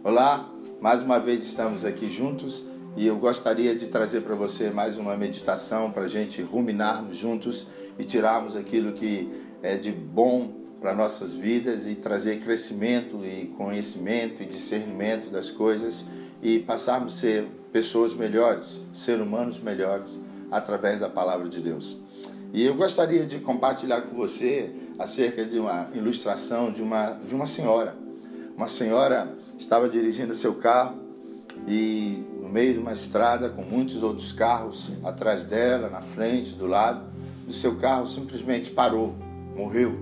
Olá, mais uma vez estamos aqui juntos e eu gostaria de trazer para você mais uma meditação para a gente ruminarmos juntos e tirarmos aquilo que é de bom para nossas vidas e trazer crescimento e conhecimento e discernimento das coisas e passarmos a ser pessoas melhores, ser humanos melhores através da palavra de Deus. E eu gostaria de compartilhar com você acerca de uma ilustração de uma senhora. Uma senhora estava dirigindo seu carro e no meio de uma estrada com muitos outros carros atrás dela, na frente, do lado, o seu carro simplesmente parou, morreu,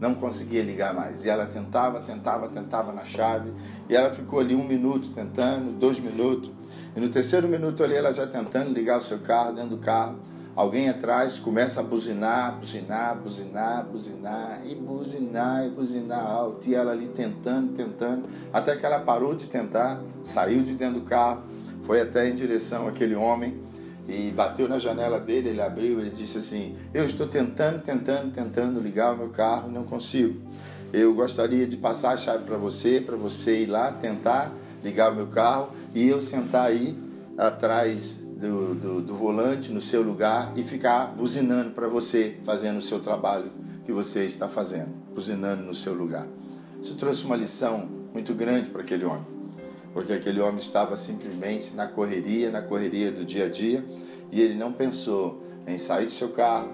não conseguia ligar mais. E ela tentava na chave e ela ficou ali 1 minuto tentando, 2 minutos. E no 3º minuto ali ela já tentando ligar o seu carro, dentro do carro, alguém atrás começa a buzinar alto. E ela ali tentando, até que ela parou de tentar, saiu de dentro do carro, foi até em direção àquele homem e bateu na janela dele, ele abriu, ele disse assim: eu estou tentando ligar o meu carro, não consigo. Eu gostaria de passar a chave para você ir lá tentar ligar o meu carro e eu sentar aí atrás do volante, no seu lugar, e ficar buzinando para você, fazendo o seu trabalho que você está fazendo, buzinando no seu lugar. Isso trouxe uma lição muito grande para aquele homem, porque aquele homem estava simplesmente na correria do dia a dia, e ele não pensou em sair do seu carro,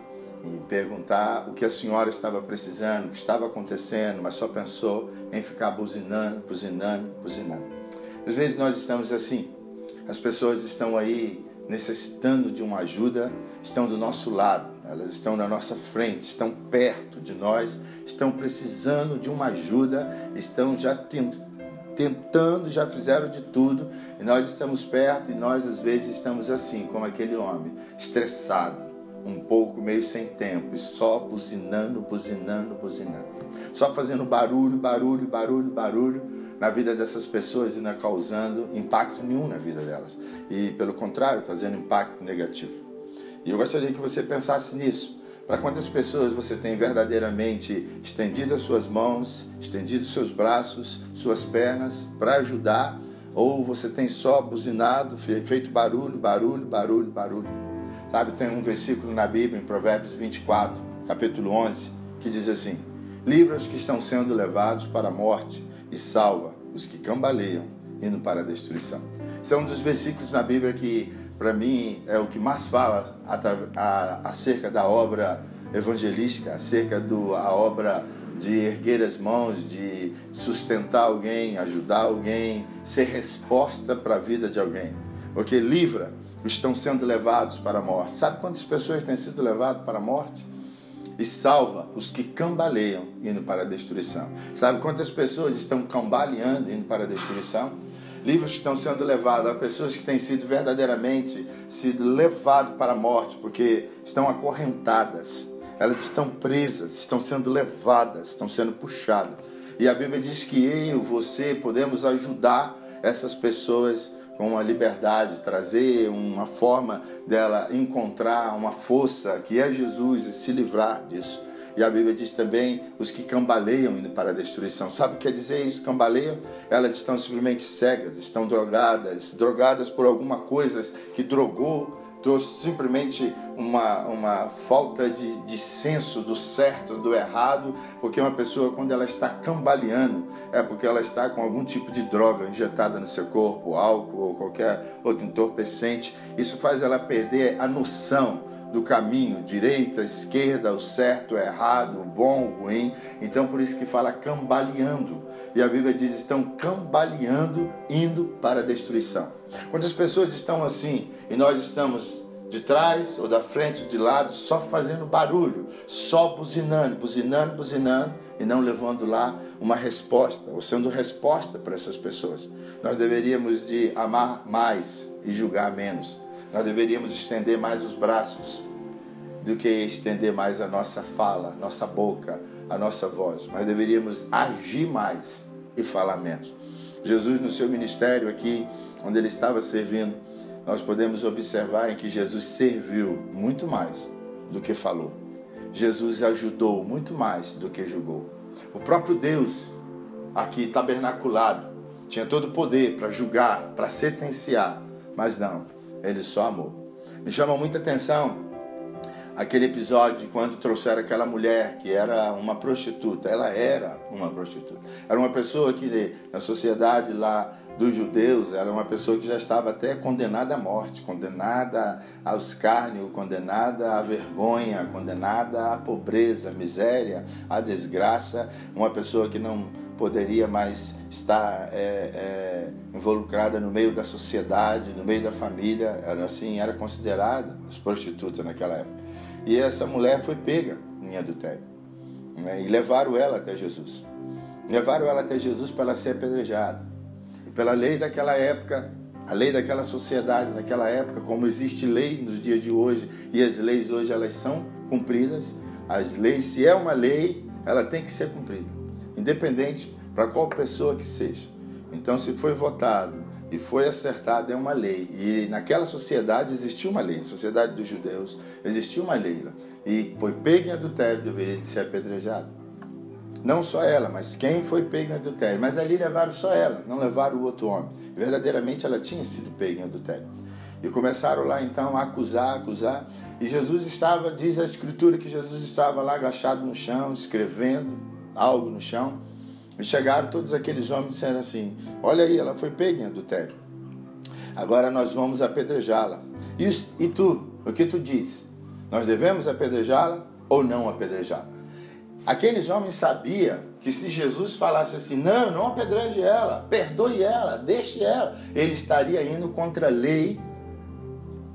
em perguntar o que a senhora estava precisando, o que estava acontecendo, mas só pensou em ficar buzinando. Às vezes nós estamos assim, as pessoas estão aí necessitando de uma ajuda, estão do nosso lado, elas estão na nossa frente, estão perto de nós, estão precisando de uma ajuda, estão já tentando, já fizeram de tudo, e nós estamos perto e nós às vezes estamos assim, como aquele homem, estressado, um pouco meio sem tempo, e só buzinando, só fazendo barulho na vida dessas pessoas e não causando impacto nenhum na vida delas. E, pelo contrário, trazendo impacto negativo. E eu gostaria que você pensasse nisso. Para quantas pessoas você tem verdadeiramente estendido as suas mãos, estendido seus braços, suas pernas para ajudar, ou você tem só buzinado, feito barulho. Sabe, tem um versículo na Bíblia, em Provérbios 24, capítulo 11, que diz assim: livra os que estão sendo levados para a morte e salva os que cambaleiam, indo para a destruição. Esse é um dos versículos na Bíblia que, para mim, é o que mais fala acerca da obra evangelística, acerca da obra de erguer as mãos, de sustentar alguém, ajudar alguém, ser resposta para a vida de alguém. Porque livra os que estão sendo levados para a morte. Sabe quantas pessoas têm sido levadas para a morte? E salva os que cambaleiam, indo para a destruição. Sabe quantas pessoas estão cambaleando, indo para a destruição? Livros que estão sendo levados a pessoas que têm sido verdadeiramente levadas para a morte, porque estão acorrentadas, elas estão presas, estão sendo levadas, estão sendo puxadas. E a Bíblia diz que eu, você, podemos ajudar essas pessoas com uma liberdade, trazer uma forma dela encontrar uma força que é Jesus e se livrar disso. E a Bíblia diz também os que cambaleiam indo para a destruição. Sabe o que quer dizer isso, cambaleiam? Elas estão simplesmente cegas, estão drogadas por alguma coisa que drogou, trouxe simplesmente uma falta de senso do certo, do errado, porque uma pessoa, quando ela está cambaleando, é porque ela está com algum tipo de droga injetada no seu corpo, álcool ou qualquer outro entorpecente. Isso faz ela perder a noção do caminho, direita, esquerda, o certo, o errado, o bom, o ruim. Então, por isso que fala cambaleando. E a Bíblia diz, estão cambaleando, indo para a destruição. Quando as pessoas estão assim, e nós estamos de trás, ou da frente, ou de lado, só fazendo barulho, só buzinando, e não levando lá uma resposta, ou sendo resposta para essas pessoas. Nós deveríamos de amar mais e julgar menos. Nós deveríamos estender mais os braços do que estender mais a nossa fala, nossa boca, a nossa voz. Mas deveríamos agir mais e falar menos. Jesus, no seu ministério aqui, onde ele estava servindo, nós podemos observar em que Jesus serviu muito mais do que falou. Jesus ajudou muito mais do que julgou. O próprio Deus, aqui tabernaculado, tinha todo o poder para julgar, para sentenciar, mas não, ele só amou. Me chama muita atenção aquele episódio quando trouxeram aquela mulher que era uma prostituta. Ela era uma prostituta. Era uma pessoa que na sociedade lá dos judeus, era uma pessoa que já estava até condenada à morte, condenada ao escárnio, condenada à vergonha, condenada à pobreza, à miséria, à desgraça. Uma pessoa que não poderia mais estar involucrada no meio da sociedade, no meio da família. Era considerada as prostitutas naquela época. E essa mulher foi pega em adultério, né? E levaram ela até Jesus. Levaram ela até Jesus para ela ser apedrejada. E pela lei daquela época, a lei daquela sociedade naquela época, como existe lei nos dias de hoje, e as leis hoje elas são cumpridas, as leis, se é uma lei, ela tem que ser cumprida, independente para qual pessoa que seja. Então, se foi votado e foi acertado, é uma lei. E naquela sociedade existia uma lei, na sociedade dos judeus existia uma lei. E foi pego em adultério, deveria de ser apedrejado. Não só ela, mas quem foi pego em adultério. Mas ali levaram só ela, não levaram o outro homem. Verdadeiramente ela tinha sido pega em adultério. E começaram lá então a acusar. E Jesus estava, diz a Escritura, que Jesus estava lá agachado no chão, escrevendo algo no chão. E chegaram todos aqueles homens dizendo assim: olha aí, ela foi pega em adultério. Agora nós vamos apedrejá-la. E tu, o que tu diz? Nós devemos apedrejá-la ou não apedrejá-la? Aqueles homens sabiam que se Jesus falasse assim: não apedreje ela, perdoe ela, deixe ela, ele estaria indo contra a lei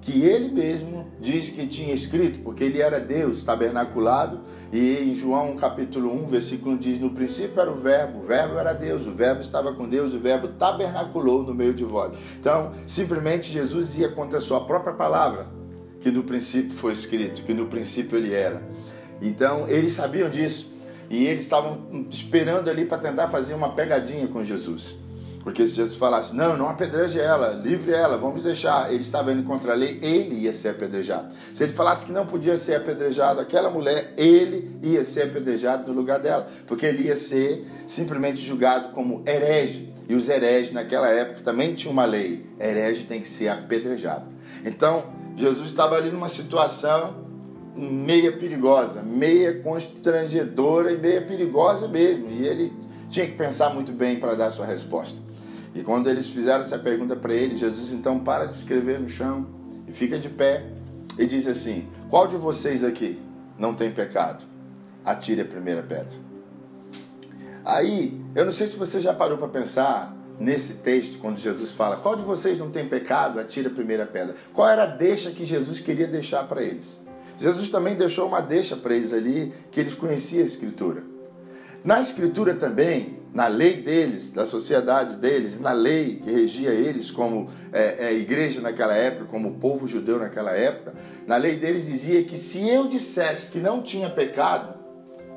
que ele mesmo diz que tinha escrito, porque ele era Deus tabernaculado. E em João capítulo 1, versículo 1 diz: no princípio era o verbo era Deus, o verbo estava com Deus, o verbo tabernaculou no meio de vós. Então, simplesmente Jesus ia contra a sua própria palavra, que no princípio foi escrito, que no princípio ele era. Então, eles sabiam disso, e eles estavam esperando ali para tentar fazer uma pegadinha com Jesus. Porque se Jesus falasse: não apedreje ela, livre ela, vamos deixar, ele estava indo contra a lei, ele ia ser apedrejado. Se ele falasse que não podia ser apedrejado aquela mulher, ele ia ser apedrejado no lugar dela, porque ele ia ser simplesmente julgado como herege. E os hereges naquela época também tinham uma lei: herege tem que ser apedrejado. Então, Jesus estava ali numa situação meia perigosa, meia constrangedora e meia perigosa mesmo. E ele tinha que pensar muito bem para dar a sua resposta. E quando eles fizeram essa pergunta para ele, Jesus então para de escrever no chão e fica de pé e diz assim: qual de vocês aqui não tem pecado? Atire a primeira pedra. Aí, eu não sei se você já parou para pensar nesse texto, quando Jesus fala: qual de vocês não tem pecado? Atire a primeira pedra. Qual era a deixa que Jesus queria deixar para eles? Jesus também deixou uma deixa para eles ali, que eles conheciam a Escritura. Na Escritura também, na lei deles, da sociedade deles, na lei que regia eles como a igreja naquela época, como o povo judeu naquela época, na lei deles dizia que se eu dissesse que não tinha pecado,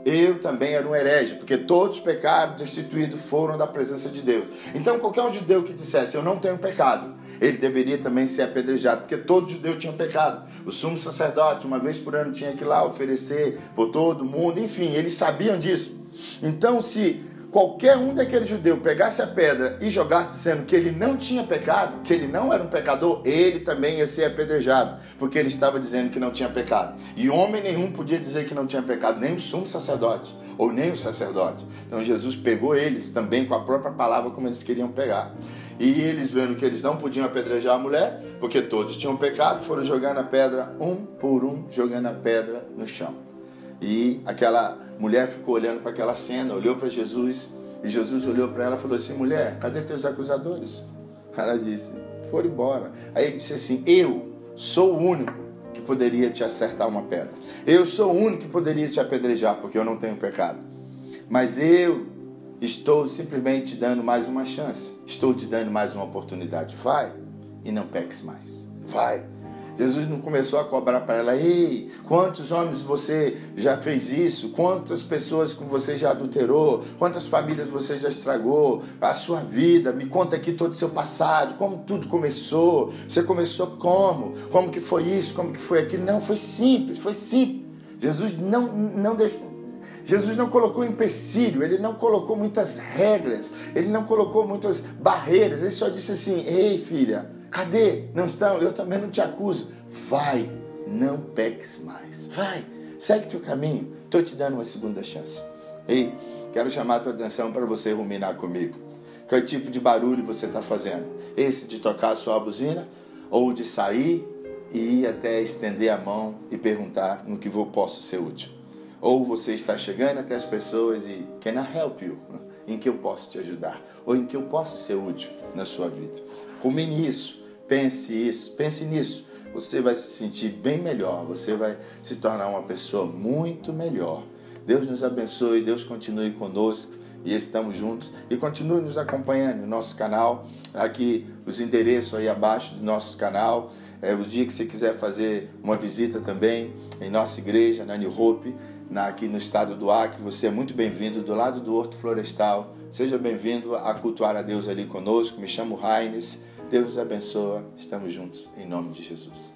eu também era um herege, porque todos pecaram, destituídos foram da presença de Deus. Então qualquer um judeu que dissesse: eu não tenho pecado, ele deveria também ser apedrejado, porque todos os judeus tinham pecado. O sumo sacerdote, uma vez por ano, tinha que ir lá oferecer por todo mundo, enfim, eles sabiam disso. Então, se qualquer um daqueles judeus pegasse a pedra e jogasse dizendo que ele não tinha pecado, que ele não era um pecador, ele também ia ser apedrejado, porque ele estava dizendo que não tinha pecado. E homem nenhum podia dizer que não tinha pecado, nem o sumo sacerdote, ou nem o sacerdote. Então Jesus pegou eles também com a própria palavra, como eles queriam pegar. E eles, vendo que eles não podiam apedrejar a mulher, porque todos tinham pecado, foram jogando a pedra, um por um, jogando a pedra no chão. E aquela mulher ficou olhando para aquela cena, olhou para Jesus, e Jesus olhou para ela e falou assim: mulher, cadê teus acusadores? Ela disse: foram embora. Aí ele disse assim: eu sou o único que poderia te acertar uma pedra. Eu sou o único que poderia te apedrejar, porque eu não tenho pecado. Mas eu estou simplesmente te dando mais uma chance. Estou te dando mais uma oportunidade. Vai e não peques mais. Vai. Jesus não começou a cobrar para ela: ei, quantos homens você já fez isso? Quantas pessoas que você já adulterou? Quantas famílias você já estragou? A sua vida, me conta aqui todo o seu passado, como tudo começou. Você começou como? Como que foi isso? Como que foi aquilo? Não, foi simples, foi simples. Jesus não deixou. Jesus não colocou empecilho, ele não colocou muitas regras, ele não colocou muitas barreiras, ele só disse assim: ei filha, cadê? Não estão? Eu também não te acuso. Vai, não peques mais. Vai, segue teu caminho. Estou te dando uma segunda chance. Ei, quero chamar a tua atenção para você ruminar comigo. Que tipo de barulho você está fazendo? Esse de tocar a sua buzina? Ou de sair e ir até estender a mão e perguntar no que eu posso ser útil? Ou você está chegando até as pessoas e can I help you? Em que eu posso te ajudar? Ou em que eu posso ser útil na sua vida? Rumine isso, pense nisso. Você vai se sentir bem melhor, você vai se tornar uma pessoa muito melhor. Deus nos abençoe, Deus continue conosco e estamos juntos. E continue nos acompanhando no nosso canal, aqui os endereços aí abaixo do nosso canal. O dia que você quiser fazer uma visita também em nossa igreja, na New Hope, aqui no estado do Acre, você é muito bem-vindo, do lado do Horto Florestal. Seja bem-vindo a cultuar a Deus ali conosco. Me chamo Raines. Deus nos abençoe. Estamos juntos, em nome de Jesus.